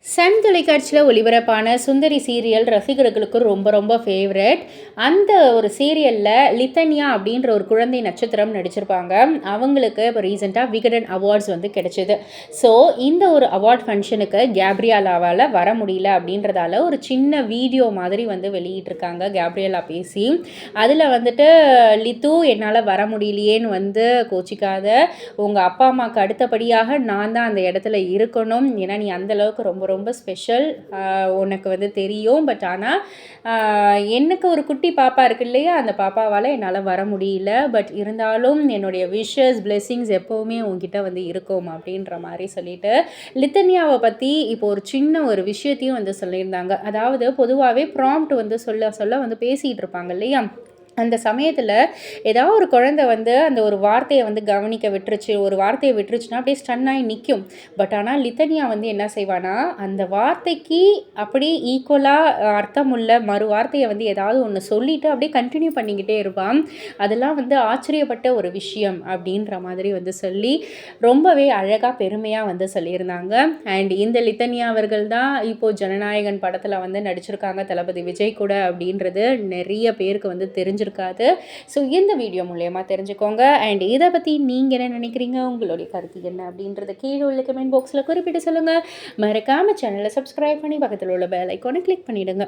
Sun தொலைக்காட்சியில் ஒளிபரப்பான சுந்தரி serial ரசிகர்களுக்கு ரொம்ப ரொம்ப ஃபேவரட். அந்த ஒரு சீரியலில் லித்தன்யா அப்படின்ற ஒரு குழந்தை நட்சத்திரம் நடிச்சிருப்பாங்க. அவங்களுக்கு இப்போ ரீசெண்டாக விகடன் அவார்ட்ஸ் வந்து கிடைச்சிது. ஸோ இந்த ஒரு அவார்ட் ஃபங்க்ஷனுக்கு கேப்ரியாலாவால் வர முடியல அப்படின்றதால ஒரு சின்ன வீடியோ மாதிரி வந்து வெளியிட்டிருக்காங்க கேப்ரியலா பேசி. அதில் வந்துட்டு லித்து என்னால் வர முடியலையேன்னு வந்து கோச்சிக்காத, உங்கள் அப்பா அம்மாவுக்கு அடுத்தபடியாக நான் தான் அந்த இடத்துல இருக்கணும், ஏன்னா நீ அந்தளவுக்கு ரொம்ப ரொம்ப ஸ்பெஷல், உனக்கு வந்து தெரியும். பட் ஆனால் எனக்கு ஒரு குட்டி பாப்பா இருக்கு இல்லையா, அந்த பாப்பாவால் என்னால் வர முடியல. பட் இருந்தாலும் என்னுடைய விஷஸ் பிளெஸ்ஸிங்ஸ் எப்போவுமே உங்ககிட்ட வந்து இருக்கும் அப்படின்ற மாதிரி சொல்லிட்டு லித்தன்யாவை பற்றி இப்போ ஒரு சின்ன ஒரு விஷயத்தையும் வந்து சொல்லியிருந்தாங்க. அதாவது பொதுவாகவே ப்ராம்ப்ட் வந்து சொல்ல சொல்ல வந்து பேசிகிட்டு இருப்பாங்க இல்லையா, அந்த சமயத்தில் ஏதாவது ஒரு குழந்தை வந்து அந்த ஒரு வார்த்தையை வந்து கவனிக்க விட்டுருச்சு, ஒரு வார்த்தையை விட்டுருச்சுன்னா அப்படியே ஸ்டன்னாகி நிற்கும். பட் ஆனால் லித்தனியா வந்து என்ன செய்வானா, அந்த வார்த்தைக்கு அப்படியே ஈக்குவலாக அர்த்தமுள்ள மறு வார்த்தையை வந்து ஏதாவது ஒன்று சொல்லிவிட்டு அப்படியே கண்டினியூ பண்ணிக்கிட்டே இருப்பான். அதெல்லாம் வந்து ஆச்சரியப்பட்ட ஒரு விஷயம் அப்படின்ற மாதிரி வந்து சொல்லி ரொம்பவே அழகாக பெருமையாக வந்து சொல்லியிருந்தாங்க. அண்ட் இந்த லித்தனியா அவர்கள் தான் இப்போது ஜனநாயகன் படத்தில் வந்து நடிச்சிருக்காங்க தளபதி விஜய் கூட அப்படின்றது நிறைய பேருக்கு வந்து தெரிஞ்சிருக்காது. ஸோ இந்த வீடியோ மூலயமா தெரிஞ்சுக்கோங்க. அண்ட் இதை பற்றி நீங்கள் என்ன நினைக்கிறீங்க, உங்களுடைய கருத்து என்ன அப்படின்றத கீழே உள்ள கமெண்ட் பாக்ஸில் குறிப்பிட்டு சொல்லுங்கள். மறக்காமல் சேனலை சப்ஸ்கிரைப் பண்ணி பக்கத்தில் உள்ள பெல் ஐக்கானை கிளிக் பண்ணிவிடுங்க.